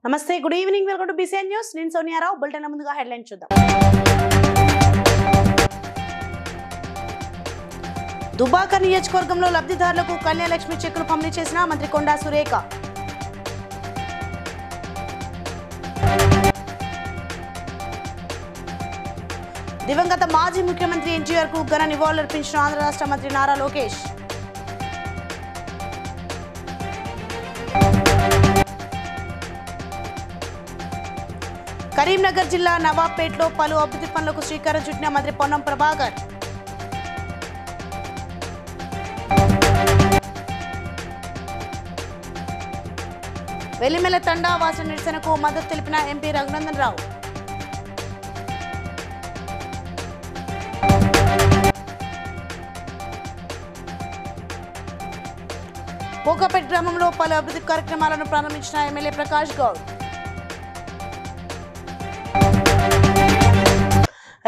నమస్తే, good evening, welcome to BCN news. నేను Sonia Rao. Bulletin ముందుగా హెడ్లైన్ చూద్దాం. దుబ్బాక నియోజకవర్గంలో లబ్ధిదారులకు కళ్యాణలక్ష్మి చెక్కులు పంపిణీ చేసిన మంత్రి కొండా సురేఖ. దివంగత మాజీ ముఖ్యమంత్రి ఎన్టీఆర్ కు ఘన నివాళులర్పించిన ఆంధ్ర రాష్ట్ర మంత్రి నారా లోకేష్. కరీంనగర్ జిల్లా నవాబ్పేటలో పలు అభివృద్ధి పనులకు శ్రీకారం చుట్టిన మంత్రి పొన్నం ప్రభాకర్. వెల్లిమెల తండా వాసుల నిరసనకు మద్దతు తెలిపిన ఎంపీ రఘునందన్ రావు. కోకాపేట గ్రామంలో పలు అభివృద్ధి కార్యక్రమాలను ప్రారంభించిన MLA Prakash Goud.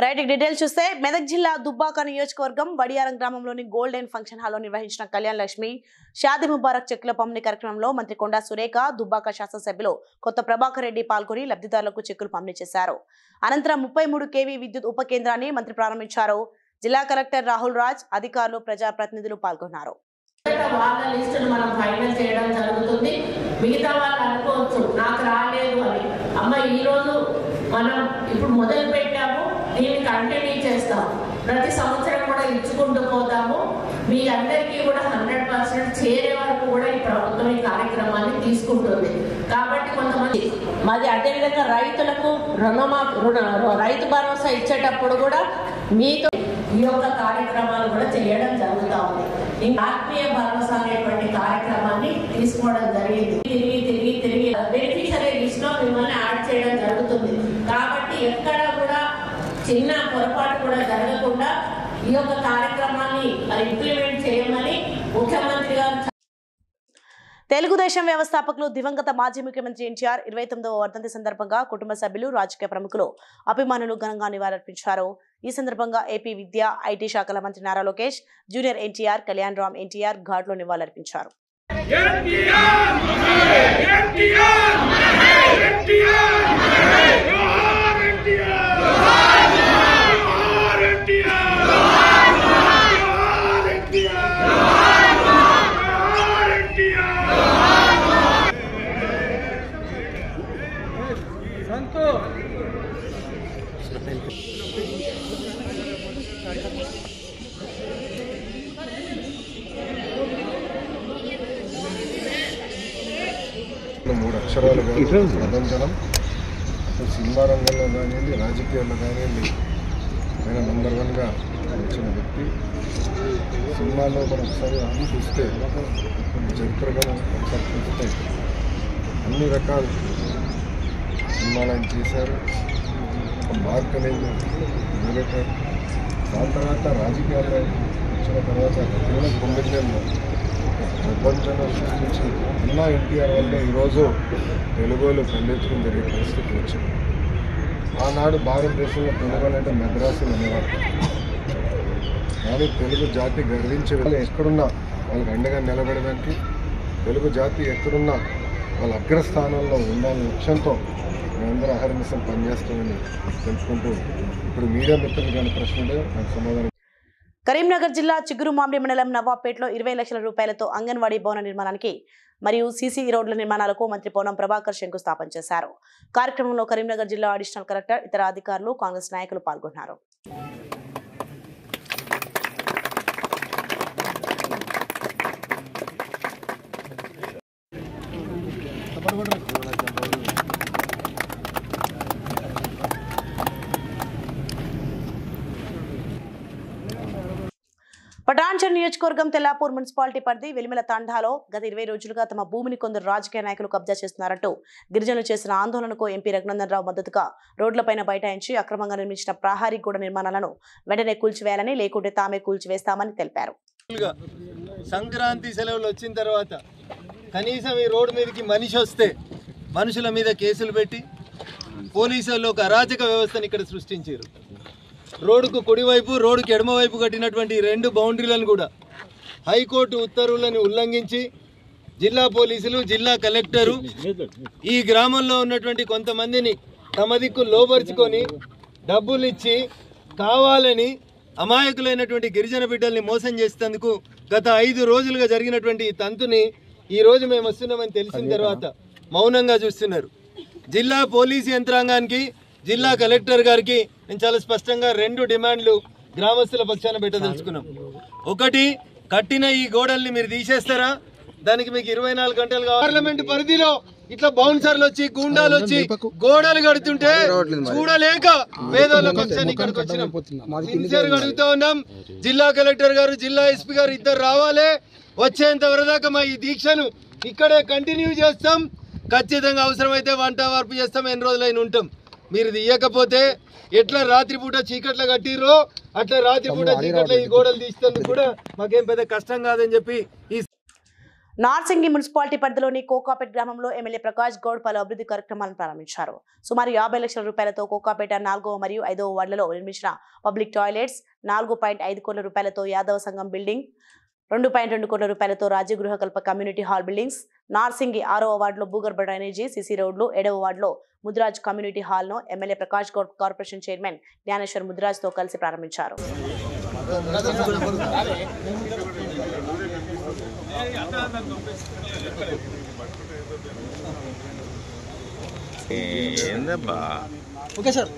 Right, details చూస్తే మెదక్ జిల్లా దుబ్బాక నియోజకవర్గం వడియారం గ్రామంలోని గోల్డెన్ ఫంక్షన్ హాల్లో నిర్వహించిన కళ్యాణ్ లక్ష్మి షాదీ ముబారక్ చెక్కుల పంపిణీ కార్యక్రమంలో మంత్రి కొండా సురేఖ, దుబ్బాక శాసనసభ్యులు కొత్త ప్రభాకర్ రెడ్డి పాల్గొని లబ్ధిదారులకు చెక్కులు పంపిణీ చేశారు. అనంతరం 33 kV విద్యుత్ ఉప కేంద్రాన్ని మంత్రి ప్రారంభించారు. జిల్లా కలెక్టర్ రాహుల్ రాజ్, అధికారులు, ప్రజాప్రతినిధులు పాల్గొన్నారు. వాళ్ళ లిస్టును మనం ఫైనల్ చేయడం జరుగుతుంది. మిగతా వాళ్ళు అనుకోవచ్చు నాకు రాలేదు అని. అమ్మ, ఈరోజు మనం ఇప్పుడు మొదలు పెట్టాము, దీన్ని కంటిన్యూ చేస్తాం. ప్రతి సంవత్సరం కూడా ఇచ్చుకుంటూ పోతాము. మీ అందరికీ కూడా 100% చేరే వరకు కూడా ఈ ప్రభుత్వం ఈ కార్యక్రమాన్ని తీసుకుంటుంది. కాబట్టి కొంతమంది మాది అదేవిధంగా రైతులకు రైతు భరోసా ఇచ్చేటప్పుడు కూడా మీతో ఈ యొక్క కార్యక్రమాలు కూడా చేయడం జరుగుతూ ఉంది. ఇంకా ఆత్మీయ భరోసా అనేటువంటి కార్యక్రమాన్ని తీసుకోవడం జరిగింది. తిరిగి బెనిఫిషరీ లిస్ట్ లో మిమ్మల్ని యాడ్ చేయడం జరుగుతుంది. కాబట్టి ఎక్కడ కూడా చిన్న పొరపాటు కూడా జరగకుండా ఈ యొక్క కార్యక్రమాన్ని ఇంప్లిమెంట్ చేయమని ముఖ్యమంత్రి గారు. తెలుగుదేశం వ్యవస్థాపకులు దివంగత మాజీ ముఖ్యమంత్రి ఎన్టీఆర్ 29వ వర్ధంతి సందర్భంగా కుటుంబ సభ్యులు, రాజకీయ ప్రముఖులు, అభిమానులు ఘనంగా నివాళులర్పించారు. ఈ సందర్భంగా ఏపీ విద్యా, ఐటీ శాఖల మంత్రి నారా లోకేష్, జూనియర్ ఎన్టీఆర్, కళ్యాణ్ రామ్ ఎన్టీఆర్ ఘాట్లో నివాళులర్పించారు. మూడు అక్షరాలు ప్రపంచం సినిమా రంగంలో కానివ్వండి, రాజకీయాల్లో కానివ్వండి, ఆయన నంబర్ 1గా వచ్చిన వ్యక్తి. సినిమాలో మనం ఒకసారి చూస్తే చరిత్రగా ఒకసారి చూస్తే అన్ని రకాల సినిమాలు ఆయన చేశారు. ఒక మార్క్ అనేది నిలబెట్టారు. దాని తర్వాత రాజకీయాల్లో వచ్చిన తర్వాత కేవలం 9 నెలలు ప్రపంచంలో సృష్టించి అన్నా ఎన్టీఆర్ వల్ల ఈరోజు తెలుగులో కళ్ళెత్తుకుని జరిగే పరిస్థితి వచ్చింది. ఆనాడు భారతదేశంలో తెలుగు అంటే మద్రాసులు అనేవారు. కానీ తెలుగు జాతి గర్వించే విధంగా ఎక్కడున్నా వాళ్ళకి అండగా నిలబడడానికి, తెలుగు జాతి ఎక్కడున్నా వాళ్ళ అగ్రస్థానంలో ఉండాలనే లక్ష్యంతో మేమందరూ అహర్నిశం పనిచేస్తామని తెలుసుకుంటూ ఇప్పుడు మీడియా మిత్రులు కానీ ప్రశ్నలు నాకు సమాధానం. కరీంనగర్ జిల్లా చిగురుమామిడి మండలం నవాబ్పేటలో 20 లక్షల రూపాయలతో అంగన్వాడీ భవన నిర్మాణానికి మరియు సీసీ రోడ్ల నిర్మాణాలకు మంత్రి పొన్నం ప్రభాకర్ శంకుస్థాపన చేశారు. కార్యక్రమంలో కరీంనగర్ జిల్లా అడిషనల్ కలెక్టర్, ఇతర అధికారులు, కాంగ్రెస్ నాయకులు పాల్గొన్నారు. పటాన్చెరు నియోజకవర్గం తెల్లాపూర్ మున్సిపాలిటీ పరిధి వెలిమెల తండాలో గత 20 రోజులుగా తమ భూమిని కొందరు రాజకీయ నాయకులు కబ్జా చేస్తున్నారంటూ గిరిజనులు చేసిన ఆందోళనకు ఎంపీ రఘునందన్ రావు మద్దతుగా రోడ్లపైన బైఠాయించి అక్రమంగా నిర్మించిన ప్రహారీ గోడ నిర్మాణాలను వెంటనే కూల్చివేయాలని, లేకుంటే తామే కూల్చివేస్తామని తెలిపారు. సంక్రాంతి సెలవులు వచ్చిన తర్వాత కనీసం ఈ రోడ్డు మీదకి మనిషి వస్తే మనుషుల మీద కేసులు పెట్టి పోలీసులు ఒక అరాచక వ్యవస్థను ఇక్కడ సృష్టించారు. రోడ్డుకు కుడివైపు, రోడ్డుకు ఎడమవైపు కట్టినటువంటి 2 బౌండరీలను కూడా హైకోర్టు ఉత్తర్వులను ఉల్లంఘించి జిల్లా పోలీసులు, జిల్లా కలెక్టరు ఈ గ్రామంలో ఉన్నటువంటి కొంతమందిని తమ దిక్కు లోపరుచుకొని డబ్బులు ఇచ్చి కావాలని అమాయకులైనటువంటి గిరిజన బిడ్డల్ని మోసం చేసేందుకు గత 5 రోజులుగా జరిగినటువంటి ఈ తంతుని ఈరోజు మేము వస్తున్నామని తెలిసిన తర్వాత మౌనంగా చూస్తున్నారు. జిల్లా పోలీసు యంత్రాంగానికి, జిల్లా కలెక్టర్ గారికి నేను చాలా స్పష్టంగా 2 డిమాండ్లు గ్రామస్తుల పక్షాన పెట్టదలుచుకున్నాం. ఒకటి, కట్టిన ఈ గోడల్ని మీరు తీసేస్తారా? దానికి మీకు 24 గంటలు కావాలి. పార్లమెంట్ పరిధిలో ఇట్లా బౌన్సర్లు వచ్చి, గూండాలు వచ్చి గోడలు కడుతుంటే చూడలేక పేదోళ్ళ పక్షాన్ని ఇక్కడికి వచ్చినాం. సిన్సియర్గా అడుగుతా ఉన్నాం, జిల్లా కలెక్టర్ గారు, జిల్లా ఎస్పీ గారు ఇద్దరు రావాలి. వచ్చేంత వరదాకా మా ఈ దీక్షను ఇక్కడే కంటిన్యూ చేస్తాం. ఖచ్చితంగా అవసరమైతే వంట వార్పు చేస్తాం. ఎన్ని రోజులైనా ఉంటాం. మీరు తీయకపోతే ఎట్లా రాత్రిపూట చీకట్ల కట్టిర్రో అట్లా రాత్రిపూట చీకట్ల ఈ గోడలు తీసేందుకు కూడా మాకేం పెద్ద కష్టం కాదని చెప్పి ఈ నార్సింగి మున్సిపాలిటీ పరిధిలోని కోకాపేట గ్రామంలో ఎమ్మెల్యే ప్రకాష్ గౌడ్ పలు అభివృద్ధి కార్యక్రమాలను ప్రారంభించారు. సుమారు 50 లక్షల రూపాయలతో కోకాపేట 4వ మరియు 5వ వార్డులలో నిర్మించిన పబ్లిక్ టాయిలెట్స్, 4.5 కోట్ల రూపాయలతో యాదవ సంఘం బిల్డింగ్, 2.2 కోట్ల రూపాయలతో రాజ్య Gruhakalpa community hall buildings, Narsingi 6వ వార్డులో భూగర్భ డ్రైనేజీ, సిసి రోడ్లు, 7వ వార్డులో ముద్రాజ్ కమ్యూనిటీ హాల్ను MLA Prakash Goud corporation chairman Gnaneshwar ముద్రాజ్తో కలిసి ప్రారంభించారు. Okay sir.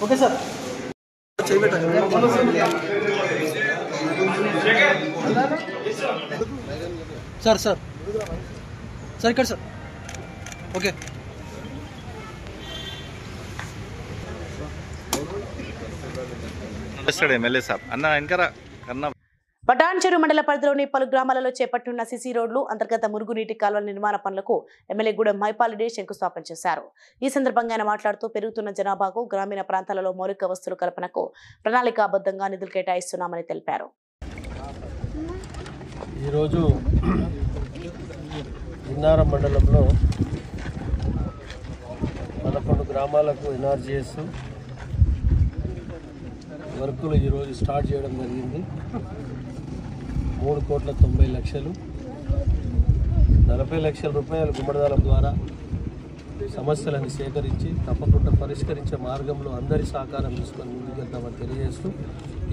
Okay sir. Sir sir sir ఇక్కడ సార్. ఓకే. ఎమ్మెల్యే సార్ అన్న వెనకరా కన్నా పటాన్చెరు మండల పరిధిలోని పలు గ్రామాలలో చేపట్టున్న సిసి రోడ్లు, అంతర్గత మురుగునీటి కాలువల నిర్మాణ పనులకు ఎమ్మెల్యే గూడెం మైపాల్రెడ్డి శంకుస్థాపన చేశారు. ఈ సందర్భంగా ఆయన మాట్లాడుతూ పెరుగుతున్న జనాభాకు గ్రామీణ ప్రాంతాలలో మౌలిక వస్తువుల కల్పనకు ప్రణాళికాబద్ధంగా నిధులు కేటాయిస్తున్నామని తెలిపారు. ఈరోజు జిన్నారం మండలంలో 11 గ్రామాలకు ఎన్ఆర్జీఎస్ వర్కులు ఈరోజు స్టార్ట్ చేయడం జరిగింది. 3,90,00,000 40 లక్షల రూపాయలు గుమ్మడిదాల ద్వారా సమస్యలను సేకరించి తప్పకుండా పరిష్కరించే మార్గంలో అందరి సహకారం తీసుకొని ముందుకెళ్తామని తెలియజేస్తూ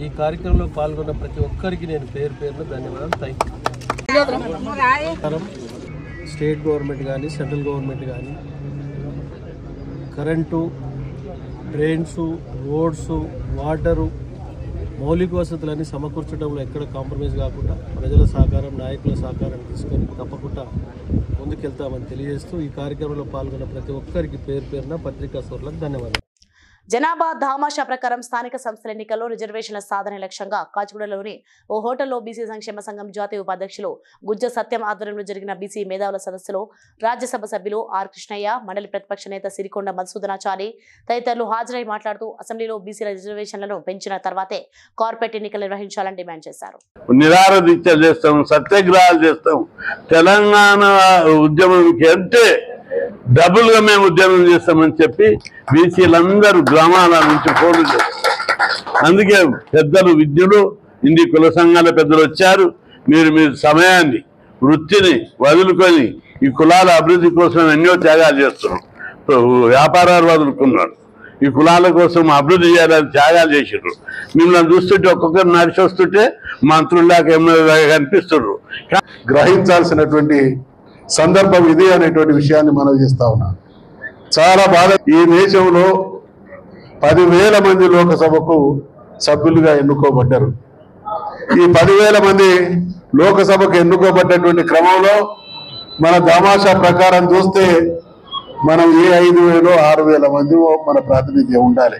ఈ కార్యక్రమంలో పాల్గొన్న ప్రతి ఒక్కరికి నేను పేరున ధన్యవాదాలు. Thank you. స్టేట్ గవర్నమెంట్ కానీ సెంట్రల్ గవర్నమెంట్ కానీ కరెంటు, డ్రైన్స్, రోడ్స్, వాటరు, మౌలిక వసతులన్నీ సమకూర్చడంలో ఎక్కడ కాంప్రమైజ్ కాకుండా ప్రజల సహకారం, నాయకుల సహకారం తీసుకొని తప్పకుండా ముందుకెళ్తామని తెలియజేస్తూ ఈ కార్యక్రమంలో పాల్గొన్న ప్రతి ఒక్కరికి పేరున పత్రికా సోదరులకు ధన్యవాదాలు. జనాభా దామాషా ప్రకారం స్థానిక సంస్థల ఎన్నికల్లో రిజర్వేషన్ల సాధన లక్ష్యంగా కాచిగూడలోని ఓ హోటల్లో బీసీ సంక్షేమ సంఘం జాతీయ ఉపాధ్యక్షులు గుజ్జ సత్యం ఆధ్వర్యంలో జరిగిన బీసీ మేధావుల సదస్సులో రాజ్యసభ సభ్యులు ఆర్ కృష్ణయ్య, మండలి ప్రతిపక్ష నేత సిరికొండ మధుసూదనాచారి తదితరులు హాజరై మాట్లాడుతూ అసెంబ్లీలో బీసీల రిజర్వేషన్లను పెంచిన తర్వాతే కార్పొరేట్ ఎన్నికలు నిర్వహించాలని డిమాండ్ చేశారు. నిరాహారదీక్షలు చేస్తాం, సత్యాగ్రహాలు చేస్తాం. తెలంగాణ ఉద్యమంకి అంటే డబుల్గా మేము ఉద్యమం చేస్తామని చెప్పి బీసీలందరూ గ్రామాల నుంచి ఫోన్లు చేస్తారు. అందుకే పెద్దలు, విద్యులు, హిందీ కుల సంఘాల పెద్దలు వచ్చారు. మీరు మీ సమయాన్ని, వృత్తిని వదులుకొని ఈ కులాల అభివృద్ధి కోసం ఎన్నో త్యాగాలు చేస్తున్నాం. వ్యాపారాలు వదులుకున్నారు, ఈ కులాల కోసం అభివృద్ధి చేయాలని త్యాగాలు చేసిర్రు. మిమ్మల్ని చూస్తుంటే ఒక్కొక్కరు నడిచి వస్తుంటే మంత్రుల్లాగా ఏమో కనిపిస్తున్నారు. గ్రహించాల్సినటువంటి సందర్భం ఇది అనేటువంటి విషయాన్ని మనం చేస్తా ఉన్నాం. చాలా బాధ. ఈ దేశంలో 10,000 మంది లోకసభకు సభ్యులుగా ఎన్నుకోబడ్డారు. ఈ 10,000 మంది లోకసభకు ఎన్నుకోబడ్డటువంటి క్రమంలో మన దామాషా ప్రకారం చూస్తే మనం ఏ 5,000 6,000 మంది మన ప్రాతినిధ్యం ఉండాలి.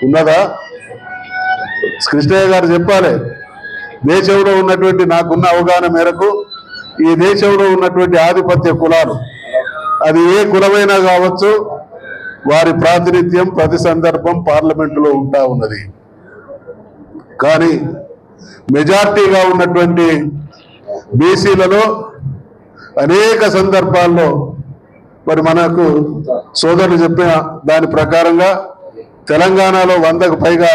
ఉన్నదా? కృష్ణయ్య గారు చెప్పాలి. దేశంలో ఉన్నటువంటి నాకున్న అవగాహన మేరకు ఈ దేశంలో ఉన్నటువంటి ఆధిపత్య కులాలు, అది ఏ కులమైనా కావచ్చు, వారి ప్రాతినిధ్యం ప్రతి సందర్భం పార్లమెంటులో ఉంటా ఉన్నది. కానీ మెజార్టీగా ఉన్నటువంటి బీసీలలో అనేక సందర్భాల్లో మరి మనకు సోదరులు చెప్పిన దాని ప్రకారంగా తెలంగాణలో 100కు పైగా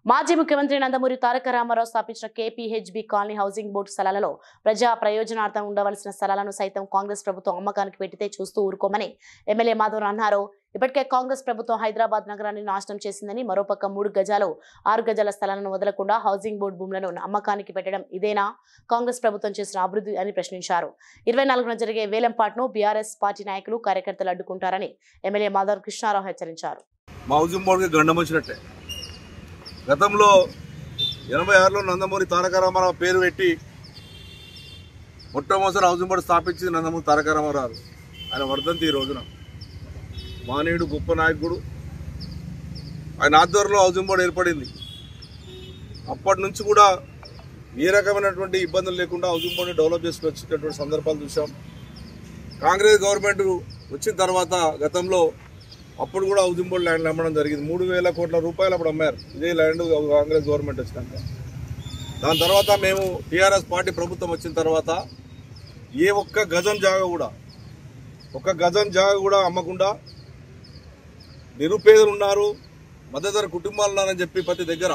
మాజీ ముఖ్యమంత్రి నందమూరి తారక రామారావు స్థాపించిన కేపీహెచ్బీ కాలనీ హౌసింగ్ బోర్డు స్థలాలలో ప్రజా ప్రయోజనార్థం ఉండవలసిన స్థలాలను సైతం కాంగ్రెస్ ప్రభుత్వం అమ్మకానికి పెట్టితే చూస్తూ ఊరుకోమని ఎమ్మెల్యే మాధవ్ అన్నారు. ఇప్పటికే కాంగ్రెస్ ప్రభుత్వం హైదరాబాద్ నగరాన్ని నాశనం చేసిందని, మరోపక్క 3 గజాలు 6 గజాల స్థలాలను వదలకుండా హౌసింగ్ బోర్డు భూములను అమ్మకానికి పెట్టడం ఇదేనా కాంగ్రెస్ ప్రభుత్వం చేసిన అభివృద్ధి అని ప్రశ్నించారు. 24న జరిగే వేలంపాట్ను బీఆర్ఎస్ పార్టీ నాయకులు కార్యకర్తలు అడ్డుకుంటారని ఎమ్మెల్యే మాధవ్ కృష్ణారావు హెచ్చరించారు. గతంలో 86లో నందమూరి తారక రామారావు పేరు పెట్టి మొట్టమొదటి హౌసింగ్ బోర్డు స్థాపించింది నందమూరి తారక రామారావు. ఆయన వర్ధంతి ఈ రోజున. మానవుడు గొప్ప నాయకుడు. ఆయన ఆధ్వర్యంలో హౌసింగ్ బోర్డు ఏర్పడింది. అప్పటి నుంచి కూడా ఏ రకమైనటువంటి ఇబ్బందులు లేకుండా హౌసింగ్ బోర్డు డెవలప్ చేసుకొచ్చేటటువంటి సందర్భాలు చూసాం. కాంగ్రెస్ గవర్నమెంట్ వచ్చిన తర్వాత గతంలో అప్పుడు కూడా హౌసింగ్ బోర్డు ల్యాండ్లు అమ్మడం జరిగింది. 3,000 కోట్ల రూపాయలు అప్పుడు అమ్మారు ఇదే ల్యాండ్ కాంగ్రెస్ గవర్నమెంట్ వచ్చినాక. దాని తర్వాత మేము టీఆర్ఎస్ పార్టీ ప్రభుత్వం వచ్చిన తర్వాత ఏ ఒక్క గజం జాగా కూడా అమ్మకుండా నిరుపేదలు ఉన్నారు, మధ్యతర కుటుంబాలు ఉన్నారని చెప్పి ప్రతి దగ్గర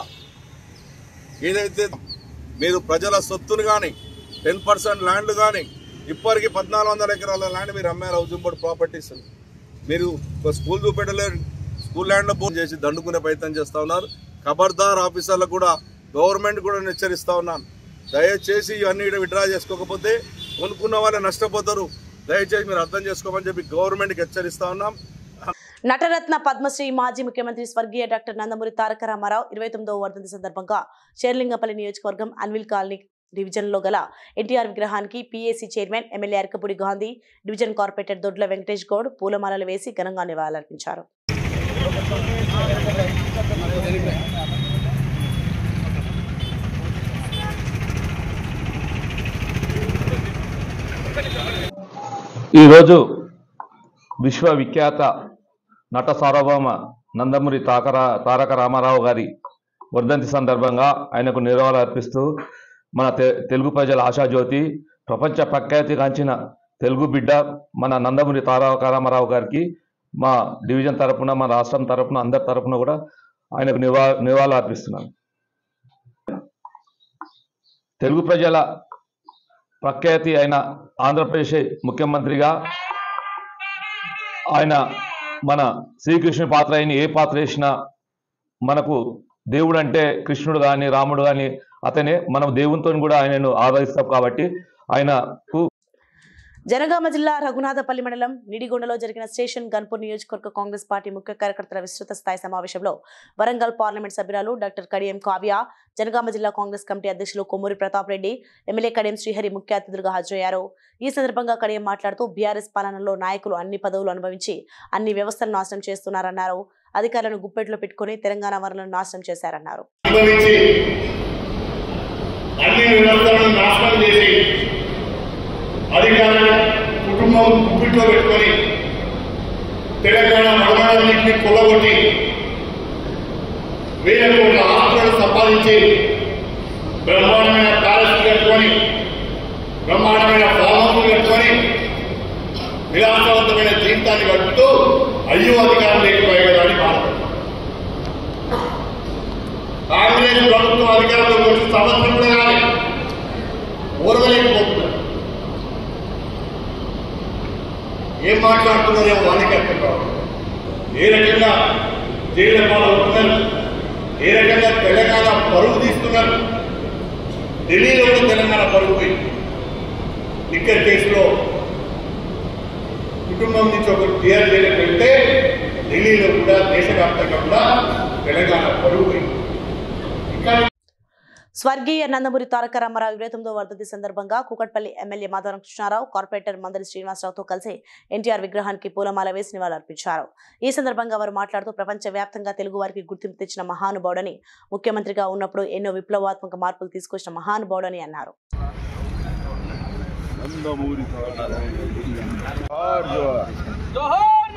ఏదైతే మీరు ప్రజల సొత్తును కానీ 10% ల్యాండ్లు కానీ ఇప్పటికీ 1,400 ఎకరాల ల్యాండ్ మీరు అమ్మారు హౌసింగ్ బోర్డు ప్రాపర్టీస్. మీరు స్కూల్ చూపెట్టలేరు, స్కూల్ ల్యాండ్లో పోన్ చేసి దండుకునే ప్రయత్నం చేస్తూ ఉన్నారు. ఖబర్దార్ ఆఫీసర్లకు కూడా గవర్నమెంట్ కూడా హెచ్చరిస్తూ ఉన్నాను. దయచేసి ఇవన్నీ విత్డ్రా చేసుకోకపోతే కొనుక్కున్న వాళ్ళే నష్టపోతారు. దయచేసి మీరు అర్థం చేసుకోమని చెప్పి గవర్నమెంట్కి హెచ్చరిస్తూ ఉన్నాం. నటరత్న పద్మశ్రీ మాజీ ముఖ్యమంత్రి స్వర్గీయ డాక్టర్ నందమూరి తారక రామారావు 29వ వర్ధంతి సందర్భంగా షేర్లింగపల్లి నియోజకవర్గం అన్విల్ కాలనీ డివిజన్లో గల ఎన్టీఆర్ విగ్రహానికి PAC chairman MLA Arekapudi Gandhi, division corporator Dodla Venkatesh Goud పూలమాలలు వేసి ఘనంగా నివాళులర్పించారు. ఈరోజు విశ్వవిఖ్యాత నట సార్వభౌమ నందమూరి తారక రామారావు గారి వర్ధంతి సందర్భంగా ఆయనకు నివాళులు అర్పిస్తూ మన తెలుగు ప్రజల ఆశాజ్యోతి, ప్రపంచ ప్రఖ్యాతిగాంచిన తెలుగు బిడ్డ మన నందమూరి తారక రామారావు గారికి మా డివిజన్ తరపున, మా రాష్ట్రం తరపున, అందరి తరపున కూడా ఆయనకు నివాళులు అర్పిస్తున్నాను. తెలుగు ప్రజల ప్రఖ్యాతి అయిన ఆంధ్రప్రదేశ్ ముఖ్యమంత్రిగా ఆయన మన శ్రీకృష్ణుడి పాత్ర అయిన ఏ పాత్ర వేసినా మనకు దేవుడు అంటే కృష్ణుడు కానీ రాముడు కానీ అతనే, మనం దేవునితో కూడా ఆయనను ఆరాధిస్తాం. కాబట్టి ఆయనకు జనగామ జిల్లా రఘునాథపల్లి మండలం నిడిగొండలో జరిగిన స్టేషన్ గన్పూర్ నియోజకవర్గ కాంగ్రెస్ పార్టీ ముఖ్య కార్యకర్తల విస్తృత స్థాయి సమావేశంలో వరంగల్ పార్లమెంట్ సభ్యురాలు డాక్టర్ కడియం కావ్య, జనగామ జిల్లా కాంగ్రెస్ కమిటీ అధ్యక్షులు కొమ్మూరి ప్రతాప్ రెడ్డి, ఎమ్మెల్యే కడియం శ్రీహరి ముఖ్య అతిథులుగా హాజరయ్యారు. ఈ సందర్భంగా కడియం మాట్లాడుతూ బీఆర్ఎస్ పాలనలో నాయకులు అన్ని పదవులు అనుభవించి అన్ని వ్యవస్థలను నాశనం చేస్తున్నారన్నారు. అధికారులను గుప్పెట్లో పెట్టుకుని తెలంగాణ వనరులను నాశనం చేశారన్నారు. అధికారులు కుటుంబం గుప్పిట్లో పెట్టుకొని తెలంగాణ వనరులన్నింటినీ కొల్లగొట్టి 1000 కోట్ల ఆస్తులను సంపాదించి బ్రహ్మాండమైన ప్యాలెస్ కట్టుకొని, బ్రహ్మాండమైన ఫామ్ కట్టుకొని విలాసవంతమైన జీవితాన్ని గడుపుతూ అయ్యో అధికారం లేకపోయే కదా అని బాధపడుతుంది. కాంగ్రెస్ ప్రభుత్వం అధికారంలోకి వచ్చిన సంవత్సరం కూడా కానీ ఓర్వలేకపోతున్నారు. ఏం మాట్లాడుతున్నారో వాళ్ళకి అర్థం కావాలి. ఏ రకంగా జైళ్ళ పాల్గొంటున్నారు, ఏ రకంగా తెలంగాణ పరువు తీస్తున్నారు. ఢిల్లీలో కూడా తెలంగాణ పరువు పోయింది. లిక్కర్ కేసులో కుటుంబం నుంచి ఒకరు క్లియర్ జైలుకి వెళ్తే ఢిల్లీలో కూడా దేశవ్యాప్తంగా కూడా తెలంగాణ పరువు పోయింది. ఇంకా స్వర్గీయ నందమూరి తారక రామారావు 29వ వర్ధంతి సందర్భంగా కూకట్పల్లి ఎమ్మెల్యే మాధవరం కృష్ణారావు, కార్పొరేటర్ మందరి శ్రీనివాసరావుతో కలిసి ఎన్టీఆర్ విగ్రహానికి పూలమాల వేసి నివాళులర్పించారు. ఈ సందర్భంగా వారు మాట్లాడుతూ ప్రపంచ వ్యాప్తంగా తెలుగు వారికి గుర్తింపు తెచ్చిన మహానుభావుడని, ముఖ్యమంత్రిగా ఉన్నప్పుడు ఎన్నో విప్లవాత్మక మార్పులు తీసుకొచ్చిన మహానుభావుడని అన్నారు. జోహార్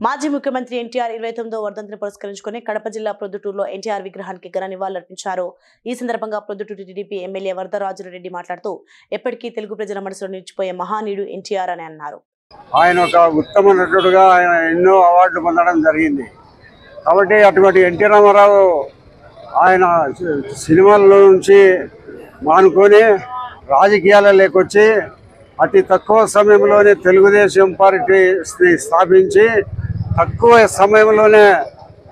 మాజీ ముఖ్యమంత్రి ఎన్టీఆర్ 29వ వర్ధంతిని పురస్కరించుకుని కడప జిల్లా ప్రొద్దుటూరులో ఎన్టీఆర్ విగ్రహానికి ఘన నివాళులర్పించారు. ఈ సందర్భంగా ప్రొద్దుటూరు టీడీపీ ఎమ్మెల్యే వరదరాజురెడ్డి మాట్లాడుతూ ఎప్పటికీ తెలుగు ప్రజల మనసులో నిలిచిపోయే మహానీయుడు ఎన్టీఆర్ అని అన్నారు. ఆయన ఒక ఉత్తమ నటుడుగా ఆయన ఎన్నో అవార్డులు పొందడం జరిగింది. కాబట్టి అటువంటి ఎన్టీ రామారావు ఆయన సినిమాల్లో నుంచి మానుకొని రాజకీయాలలోకి వచ్చి అతి తక్కువ సమయంలోనే తెలుగుదేశం పార్టీని స్థాపించి తక్కువ సమయంలోనే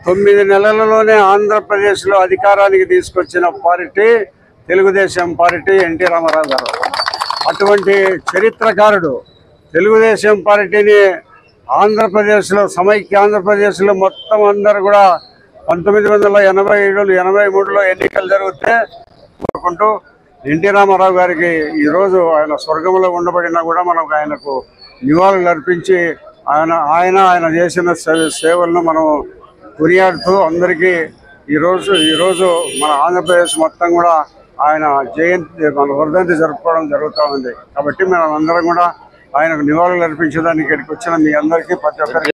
9 నెలలలోనే ఆంధ్రప్రదేశ్లో అధికారానికి తీసుకొచ్చిన పార్టీ తెలుగుదేశం పార్టీ ఎన్టీ రామారావు గారు. అటువంటి చరిత్రకారుడు తెలుగుదేశం పార్టీని ఆంధ్రప్రదేశ్లో సమైక్య ఆంధ్రప్రదేశ్లో మొత్తం అందరూ కూడా 1987, 83లో ఎన్నికలు జరిగితే కోరుకుంటూ ఎన్టీ రామారావు గారికి ఈరోజు ఆయన స్వర్గంలో ఉండబడినా కూడా మనం ఆయనకు నివాళులు అర్పించి ఆయన చేసిన సేవలను మనం కొనియాడుతూ అందరికీ ఈరోజు మన ఆంధ్రప్రదేశ్ మొత్తం కూడా ఆయన జయంతి మన వర్ధంతి జరుపుకోవడం జరుగుతూ ఉంది. కాబట్టి మనం అందరం కూడా ఆయనకు నివాళులు అర్పించడానికి ఇక్కడికి వచ్చిన మీ అందరికీ ప్రతి ఒక్కరికి.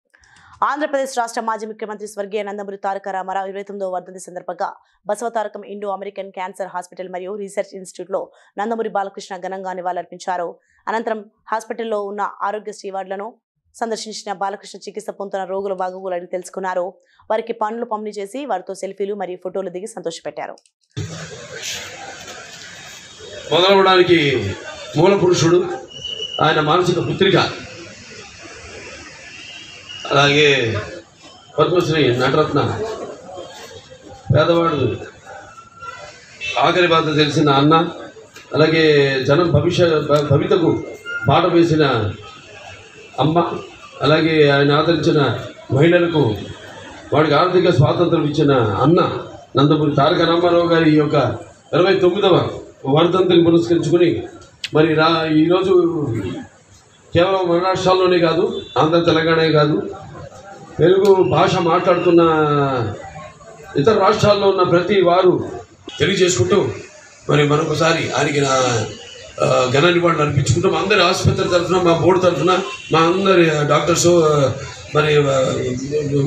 ఆంధ్రప్రదేశ్ రాష్ట్ర మాజీ ముఖ్యమంత్రి స్వర్గీయ నందమూరి తారక రామారావు 29వ వర్ధంతి సందర్భంగా Basavatarakam Indo American cancer hospital మరియు రీసెర్చ్ ఇన్స్టిట్యూట్లో నందమూరి బాలకృష్ణ ఘనంగా నివాళులర్పించారు. అనంతరం హాస్పిటల్లో ఉన్న ఆరోగ్యశ్రీ వార్డులను సందర్శించిన బాలకృష్ణ చికిత్స పొందుతున్న రోగుల బాగోగులు అడిగి తెలుసుకున్నారు. వారికి పనులు పంపిణీ చేసి వారితో సెల్ఫీలు మరియు ఫోటోలు దిగి సంతోషపెట్టారు. మొదలవడానికి మూల పురుషుడు ఆయన మానసిక పుత్రిక, అలాగే పద్మశ్రీ నటరత్న, పేదవాడు ఆఖరి బాధ తెలిసిన అన్న, అలాగే జనం భవితకు బాట వేసిన అమ్మ, అలాగే ఆయన ఆదరించిన మహిళలకు వాడికి ఆర్థిక స్వాతంత్రం ఇచ్చిన అన్న నందమూరి తారక రామారావు గారి ఈ యొక్క 29వ వర్ధంతిని పురస్కరించుకుని మరి ఈరోజు కేవలం మన రాష్ట్రాల్లోనే కాదు, ఆంధ్ర తెలంగాణే కాదు, తెలుగు భాష మాట్లాడుతున్న ఇతర రాష్ట్రాల్లో ఉన్న ప్రతి వారు తెలియజేసుకుంటూ మరి మరొకసారి ఆయనకి నా ఘన నివాళులు అర్పించుకుంటూ మా అందరి ఆసుపత్రి తరఫున, మా బోర్డు తరఫున, మా అందరి డాక్టర్స్, మరి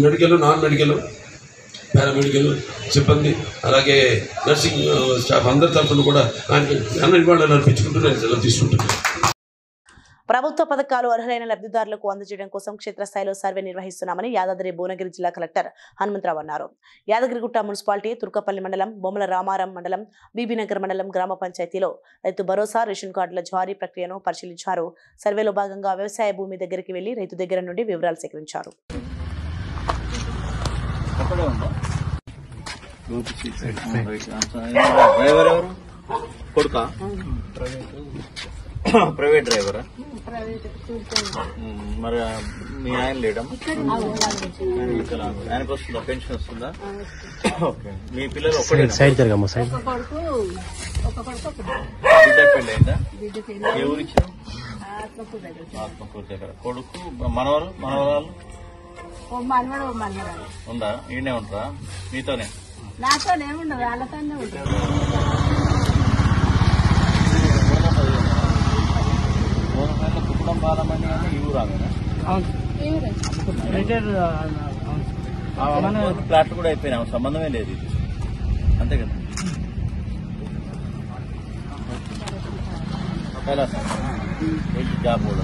మెడికల్, నాన్ మెడికల్, పారామెడికల్ సిబ్బంది, అలాగే నర్సింగ్ స్టాఫ్ అందరి తరఫున కూడా ఆయనకి ఘన నివాళులు అర్పించుకుంటూ నేను సెలవు తీసుకుంటున్నాను. ప్రభుత్వ పథకాలు అర్హులైన లబ్ధిదారులకు అందజేయడం కోసం క్షేత్రస్థాయిలో సర్వే నిర్వహిస్తున్నామని యాదాద్రి భువనగిరి జిల్లా కలెక్టర్ హనుమంతరావు అన్నారు. యాదగిరిగుట్ట మున్సిపాలిటీ, తుర్కపల్లి మండలం, బొమ్మల రామారం మండలం, బీబీనగర్ మండలం గ్రామ పంచాయతీలో రైతు భరోసా, రేషన్ కార్డుల జారీ ప్రక్రియను పరిశీలించారు. సర్వేలో భాగంగా వ్యవసాయ భూమి దగ్గరికి వెళ్లి రైతు దగ్గర నుండి వివరాలు సేకరించారు. ప్రైవేట్ డ్రైవరా? మరి మీ ఆయన లేడమ్మా? ఆయనకు వస్తుందా? పెన్షన్ వస్తుందా? ఓకే. మీ పిల్లలు ఒక్కడే? పెళ్ళి అయిందా? ఏ ఊరు ఇచ్చారు? ఆత్మకూరు దగ్గర. కొడుకు, మనవరాలు ఉందా? ఈయనే ఉంటారా? మీతోనే? నాతోనే ఉండదు, వాళ్ళతోనే ఉంటారు. కుటుంబం బాలమని అని ఈ ఊరు ఆమెనా? ఫ్లాట్లు కూడా అయిపోయినా, సంబంధమే లేదు ఇది, అంతే కదా? జాబ్ కూడా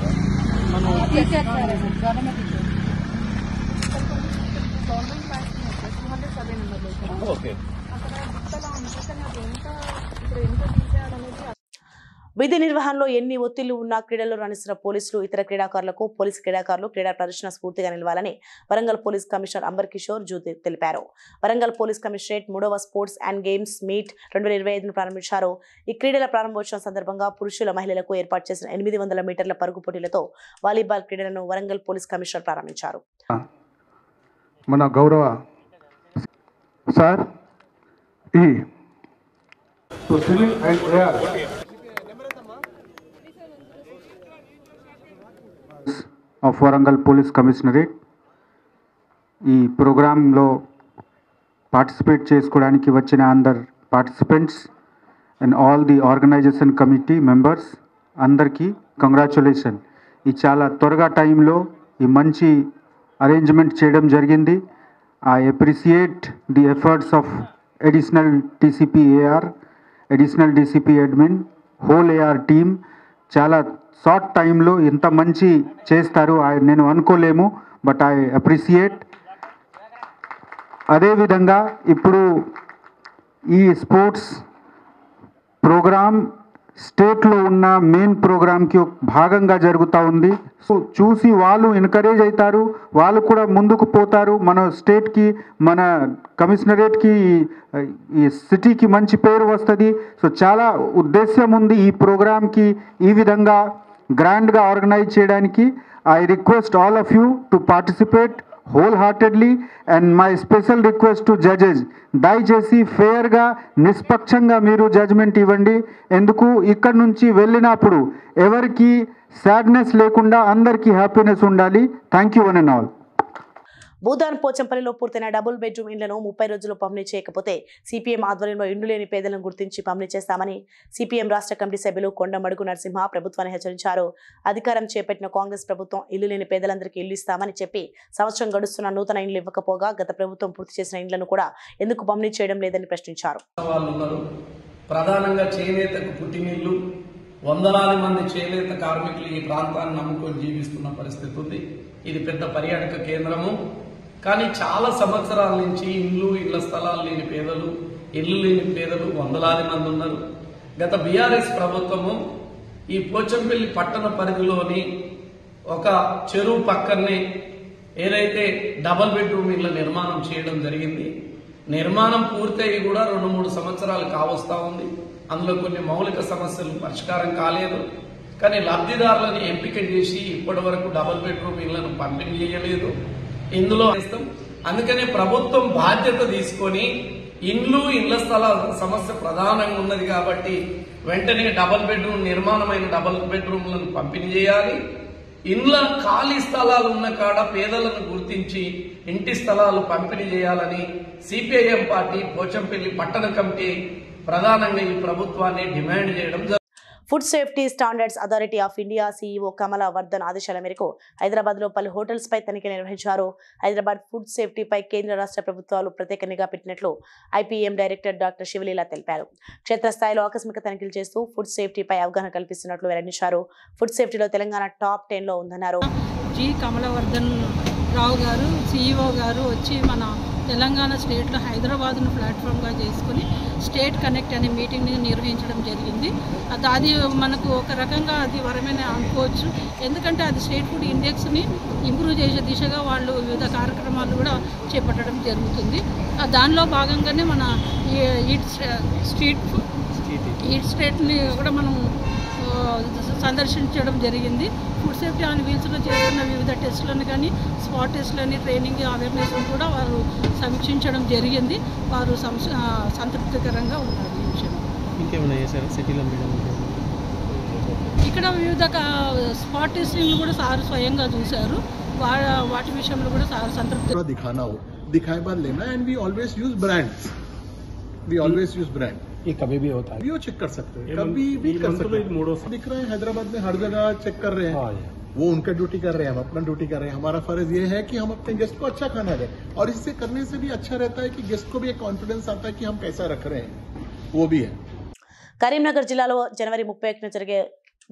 ఓకే. విధి నిర్వహణలో ఎన్ని ఒత్తిళ్లు ఉన్నా క్రీడల్లో రాణిస్తున్న పోలీసులు, ఇతర క్రీడాకారులకు పోలీసు క్రీడాకారులు క్రీడా ప్రదర్శన స్ఫూర్తిగా నిలవాలని వరంగల్ పోలీస్ కమిషనర్ అంబర్ కిషోర్ జూ తెలిపారు. వరంగల్ పోలీస్ కమిషనరేట్ 3వ స్పోర్ట్స్ అండ్ గేమ్స్ మీట్ 2025ను ప్రారంభించారు. ఈ క్రీడల ప్రారంభోత్సవం సందర్భంగా పురుషుల, మహిళలకు ఏర్పాటు చేసిన 800 మీటర్ల పరుగు పోటీలతో వాలీబాల్ క్రీడలను వరంగల్ పోలీస్ కమిషనర్ ప్రారంభించారు. మన గౌరవ sir of Warangal police commissionerate ఈ ప్రోగ్రాంలో పార్టిసిపేట్ చేసుకోవడానికి వచ్చిన అందరు participants and all the organisation committee members అందరికీ కంగ్రాచులేషన్. ఈ చాలా త్వరగా టైంలో ఈ మంచి అరేంజ్మెంట్ చేయడం జరిగింది. I appreciate the efforts of additional DCP AR, additional DCP admin, whole AR team. చాలా షార్ట్ టైంలో ఇంత మంచి చేస్తారు నేను అనుకోలేము, బట్ ఐ అప్రిషియేట్. అదేవిధంగా ఇప్పుడు ఈ స్పోర్ట్స్ ప్రోగ్రామ్ స్టేట్లో ఉన్న మెయిన్ ప్రోగ్రామ్కి భాగంగా జరుగుతూ ఉంది. సో చూసి వాళ్ళు ఎంకరేజ్ అవుతారు, వాళ్ళు కూడా ముందుకు పోతారు. మన స్టేట్కి, మన కమిషనరేట్కి, ఈ సిటీకి మంచి పేరు వస్తుంది. సో చాలా ఉద్దేశం ఉంది ఈ ప్రోగ్రామ్కి ఈ విధంగా గ్రాండ్గా ఆర్గనైజ్ చేయడానికి. I request all of you to participate wholeheartedly, and my special request to judges, దయచేసి ఫేర్గా నిష్పక్షంగా మీరు జడ్జ్మెంట్ ఇవ్వండి. ఎందుకు ఇక్కడ నుంచి వెళ్ళినప్పుడు ఎవరికి సాడ్నెస్ లేకుండా అందరికీ హ్యాపీనెస్ ఉండాలి. Thank you one and all. Bhoodan పోచంపల్లిలో పూర్తయిన డబుల్ బెడ్రూమ్ ఇండ్లను 30 రోజుల్లో పంపిణీ చేయకపోతే సిపిఎం ఆధ్వర్యంలో ఇండ్లు లేని పేదలను గుర్తించి పంపిణీ చేస్తామని సిపిఎం రాష్ట్ర కమిటీ సభ్యులు కొండమడుగు నరసింహ ప్రభుత్వాన్ని హెచ్చరించారు. అధికారం చేపట్టిన కాంగ్రెస్ ప్రభుత్వం ఇల్లు లేని పేదలందరికీ ఇల్లు ఇస్తామని చెప్పి సంవత్సరం గడుస్తున్న నూతన ఇండ్లు ఇవ్వకపోగా గత ప్రభుత్వం పూర్తి చేసిన ఇండ్లను కూడా ఎందుకు పంపిణీ చేయడం లేదని ప్రశ్నించారు. ప్రధానంగా చేనేతకు పుట్టినిల్లు, వందలాది మంది చేనేత కార్మికులు ఈ ప్రాంతాన్ని నమ్ముకొని జీవిస్తున్న పరిస్థితి ఉంది. ఇది పెద్ద పర్యాటక కేంద్రము. కానీ చాలా సంవత్సరాల నుంచి ఇళ్ల స్థలాలు లేని పేదలు, ఇల్లు లేని పేదలు వందలాది మంది ఉన్నారు. గత బీఆర్ఎస్ ప్రభుత్వము ఈ పోచంపల్లి పట్టణ పరిధిలోని ఒక చెరువు పక్కనే ఏదైతే డబల్ బెడ్రూమ్ ఇళ్ల నిర్మాణం చేయడం జరిగింది. నిర్మాణం పూర్తయి కూడా 2-3 సంవత్సరాలు కావస్తా ఉంది. అందులో కొన్ని మౌలిక సమస్యలు పరిష్కారం కాలేదు. కానీ లబ్ధిదారులను ఎంపిక చేసి ఇప్పటి వరకు డబల్ బెడ్రూమ్ ఇళ్లను పంపిణీ చేయలేదు. ఇందులో అందుకనే ప్రభుత్వం బాధ్యత తీసుకొని ఇళ్ల స్థల సమస్య ప్రధానంగా ఉన్నది కాబట్టి వెంటనే డబల్ బెడ్రూమ్ నిర్మాణమైన డబల్ బెడ్రూమ్లను పంపిణీ చేయాలి. ఇండ్ల ఖాళీ స్థలాలు ఉన్న కాడ పేదలను గుర్తించి ఇంటి స్థలాలు పంపిణీ చేయాలని సిపిఐఎం పార్టీ పోచంపల్లి పట్టణ కమిటీ ప్రధానంగా ఈ ప్రభుత్వాన్ని డిమాండ్ చేయడం జరుగుతుంది. Food safety standards authority of India CEO Kamala Vardhan ఆదేశాల మేరకు హైదరాబాద్లో పలు హోటల్స్ పై తనిఖీ నిర్వహించారు. హైదరాబాద్ ఫుడ్ సేఫ్టీపై కేంద్ర రాష్ట్ర ప్రభుత్వాలు ప్రత్యేక నిఘా పెట్టినట్లు ఐపీఎం డైరెక్టర్ డాక్టర్ శివలీల తెలిపారు. క్షేత్రస్థాయిలో ఆకస్మిక తనిఖీలు చేస్తూ ఫుడ్ సేఫ్టీపై అవగాహన కల్పిస్తున్నట్లు వెల్లడించారు. ఫుడ్ సేఫ్టీలో తెలంగాణ టాప్ 10లో ఉందన్నారు. జి కమలవర్ధన్ రావు గారు సీఈఓ గారు వచ్చి మన తెలంగాణ స్టేట్లో హైదరాబాద్ను ప్లాట్ఫామ్గా చేసుకుని స్టేట్ కనెక్ట్ అనే మీటింగ్ని నిర్వహించడం జరిగింది. అది మనకు ఒక రకంగా అది వరమేనే అనుకోవచ్చు. ఎందుకంటే అది స్టేట్ ఫుడ్ ఇండెక్స్ని ఇంప్రూవ్ చేసే దిశగా వాళ్ళు వివిధ కార్యక్రమాలు కూడా చేపట్టడం జరుగుతుంది. దానిలో భాగంగానే మన ఈట్ స్టేట్ని కూడా మనం సందర్శించడం జరిగింది. ఫుడ్ సేఫ్టీ ఆన్ వీల్స్లో చేస్తున్న వివిధ టెస్టులను కానీ స్పాట్ టెస్టులని ట్రైనింగ్ అవేర్నెస్ కూడా వారు సమీక్షించడం జరిగింది. వారు సంతృప్తికరంగా ఉన్నారు. ఈ విషయం ఇంకేమైనా చేశారా సిటీలో ఇక్కడ వివిధ స్పాట్ టెస్టింగ్ కూడా సార్ స్వయంగా చూశారు. వాటి విషయంలో కూడా సార్ సంతృప్తి दिखाए बाद लेना and we always use brands ये कभी भी होता है, वो चेक कर सकते हैं, कभी भी कर सकते हैं. दिख रहे हैं हैदराबाद में हर जगह चेक कर रहे हैं. वो उनका ड्यूटी कर रहे हैं, हम अपना ड्यूटी कर रहे हैं. हमारा फर्ज ये है कि हम अपने गेस्ट को अच्छा खाना दें और इससे करने से भी अच्छा रहता है कि गेस्ट को भी एक कॉन्फिडेंस आता है कि हम कैसा रख रहे हैं. वो भी है. కరీంనగర్ జిల్లాలో జనవరి 31న జరిగే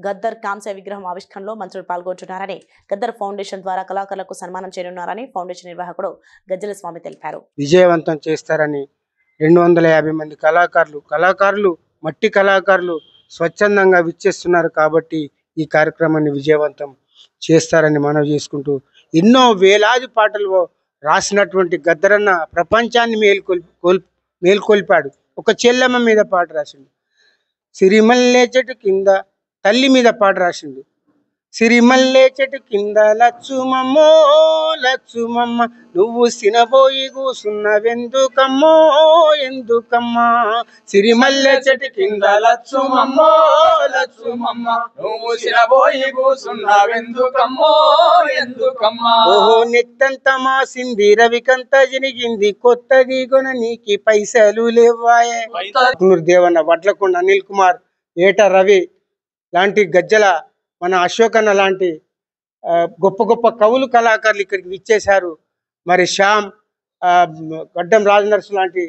గద్దర్ కాంస్య విగ్రహం ఆవిష్కరణలో మంత్రులు పాల్గొంటున్నారని గద్దర్ ఫౌండేషన్ ద్వారా కళాకారులకు సన్మానం చేయనున్నారని ఫౌండేషన్ నిర్వాహకుడు గజ్జల స్వామి తెలిపారు. విజయవంతం చేస్తారని 250 మంది కళాకారులు మట్టి కళాకారులు స్వచ్ఛందంగా విచ్చేస్తున్నారు కాబట్టి ఈ కార్యక్రమాన్ని విజయవంతం చేస్తారని మనవి చేసుకుంటూ ఎన్నో వేలాది పాటలు రాసినటువంటి గద్దరన్న ప్రపంచాన్ని మేల్కొల్పాడు. ఒక చెల్లెమ్మ మీద పాట రాసిండు. సిరిమల్లె చెట్టు కింద తల్లి మీద పాట రాసిండు. సిరిమల్లె చెట్టు కింద లచ్చుమమ్మో లచ్చుమమ్మ నువ్వు సినబోయి కూసున్నవెందుకమ్మో ఎందుకమ్మా. సిరిమల్లె చెట్టు కింద లచ్చుమమ్మో లచ్చుమమ్మ నువ్వు సినబోయి కూసున్నవెందుకమ్మో ఎందుకమ్మా. ఓహో నెత్తంత మాసింది రవికంత జరిగింది కొత్తది కొన నీకి పైసలు లేవాయే. దేవన్న వడ్లకొండ అనిల్ కుమార్ ఏట రవి లాంటి గజ్జల మన అశోకన్న లాంటి గొప్ప గొప్ప కవులు కళాకారులు ఇక్కడికి విచ్చేశారు. మరి శ్యామ్, గడ్డం రాజనర్సు లాంటి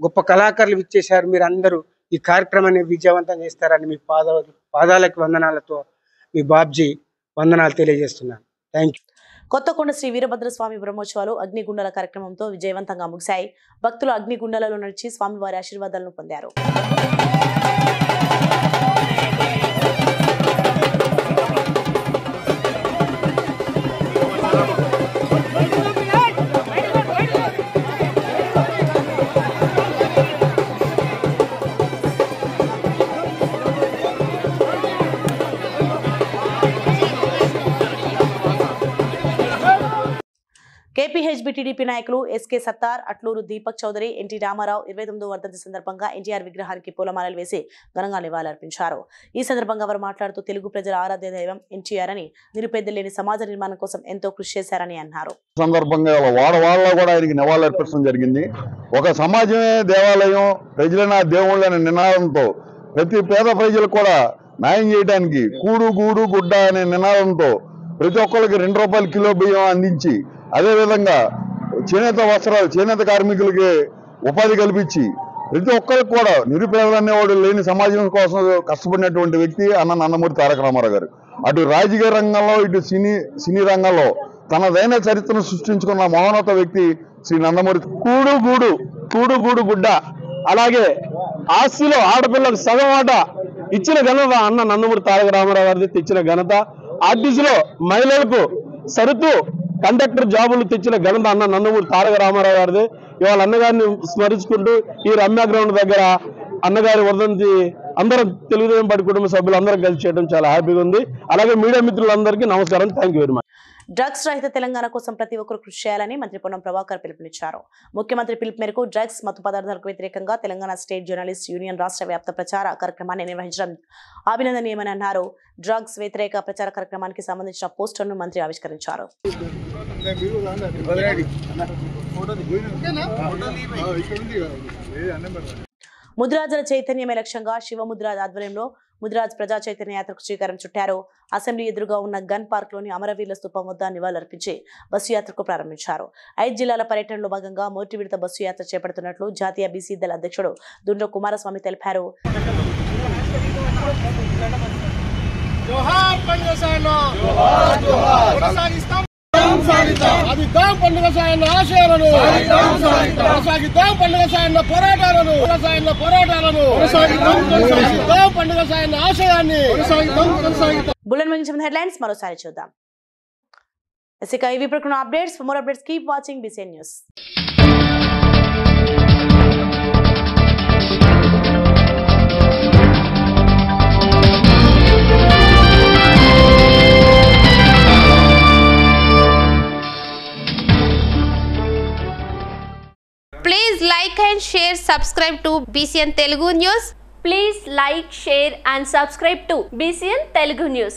గొప్ప కళాకారులు విచ్చేశారు. మీరు అందరూ ఈ కార్యక్రమాన్ని విజయవంతం చేస్తారని మీ పాదాలకు వందనాలతో మీ బాబ్జీ వందనాలు తెలియజేస్తున్నాను. Thank you. కొత్తకొండ శ్రీ వీరభద్రస్వామి బ్రహ్మోత్సవాలు అగ్నిగుండాల కార్యక్రమంతో విజయవంతంగా ముగిశాయి. భక్తులు అగ్నిగుండాలలో నడిచి స్వామివారి ఆశీర్వాదాలను పొందారు. కేపీహెచ్బీ టీడీపీ నాయకులు ఎస్కే సత్తార్, అట్లూరు దీపక్ చౌదరి, ఎన్టీ రామారావు 29వ వర్ధంతి సందర్భంగా ఎన్టీఆర్ విగ్రహానికి పూలమాలలు వేసి ఘనంగా నివాళులర్పించారు. ఈ సందర్భంగా వారు మాట్లాడుతూ తెలుగు ప్రజల ఆరాధ్య దైవం ఎన్టీఆర్ అని, నిరుపేదలు లేని సమాజ నిర్మాణం కోసం ఎంతో కృషి చేశారని అన్నారు. సందర్భంగా వాడవాడలో కూడా ఆయనకి నివాళులర్పించడం జరిగింది. ఒక సమాజమే దేవాలయం, ప్రజలైన దేవుళ్ళని నినాదంతో ప్రతి పేద ప్రజలు కూడా న్యాయం చేయడానికి కూడు గూడు గుడ్డ అనే నినాదంతో ప్రతి ఒక్కరికి ₹2 కిలో బియ్యం అందించి, అదేవిధంగా చేనేత వస్త్రాలు, చేనేత కార్మికులకి ఉపాధి కల్పించి ప్రతి ఒక్కరికి కూడా నిరుపేదలు అనేవాడు లేని సమాజం కోసం కష్టపడినటువంటి వ్యక్తి అన్న నందమూరి తారక రామారావు గారు. అటు రాజకీయ రంగంలో, ఇటు సినీ రంగంలో తనదైన చరిత్రను సృష్టించుకున్న మహోన్నత వ్యక్తి శ్రీ నందమూరి. కూడు గూడు గుడ్డ, అలాగే ఆస్తిలో ఆడపిల్లకు సగం ఆట ఇచ్చిన ఘనత అన్న నందమూరి తారక రామారావు గారిది తెచ్చిన ఘనత. ఆర్టీసీలో మహిళలకు సరుతు కండక్టర్ జాబులు తెచ్చిన ఘనత అన్న నందమూరి తారక రామారావు గారిది. ఇవాళ అన్నగారిని స్మరించుకుంటూ ఈ రమ్య గ్రౌండ్ దగ్గర అన్నగారి వర్ధంతి అందరం తెలుగుదేశం పార్టీ కుటుంబ సభ్యులు అందరం కలిసి చేయడం చాలా హ్యాపీగా ఉంది. అలాగే మీడియా మిత్రులందరికీ నమస్కారం. Thank you very much. Drugs రహిత తెలంగాణ కోసం ప్రతి ఒక్కరూ కృషి చేయాలని మంత్రి పొన్నం ప్రభాకర్ పిలుపునిచ్చారు. ముఖ్యమంత్రి పిలుపు మేరకు డ్రగ్స్, మత్తు పదార్థాలకు వ్యతిరేకంగా తెలంగాణ స్టేట్ జర్నలిస్ట్ యూనియన్ రాష్ట్ర వ్యాప్త ప్రచార కార్యక్రమాన్ని నిర్వహించడం అభినందనీయమని అన్నారు. డ్రగ్స్ వ్యతిరేక ప్రచార కార్యక్రమానికి సంబంధించిన పోస్టర్ను మంత్రి ఆవిష్కరించారు. ముద్రాజుల చైతన్యమే లక్ష్యంగా శివముద్రాజ్ ఆధ్వర్యంలో ముద్రాజ్ ప్రజా చైతన్య యాత్రకు శ్రీకారం చుట్టారు. అసెంబ్లీ ఎదురుగా ఉన్న గన్ పార్క్ లోని అమరవీరుల స్థూపం వద్ద నివాళులర్పించి బస్సు యాత్రకు ప్రారంభించారు. 5 జిల్లాల పర్యటనలో భాగంగా మొదటి విడత బస్సు యాత్ర చేపడుతున్నట్లు జాతీయ బీసీ దళ అధ్యక్షుడు దుండ్ర కుమారస్వామి తెలిపారు. సాగిద్దాం పండుగ సాయన్న ఆశయాలను, సాగిద్దాం పండుగ సాయన్న పోరాటాలను, సాగిద్దాం పండుగ సాయన్న ఆశయాన్ని. బులెటిన్ ముగించిన హెడ్లైన్స్ మరోసారి చూద్దాం. ఇక ఇవి ప్రకటన updates. For more updates keep watching BCN news. Please like and share, subscribe to BCN Telugu News. Please like, share and subscribe to BCN Telugu News.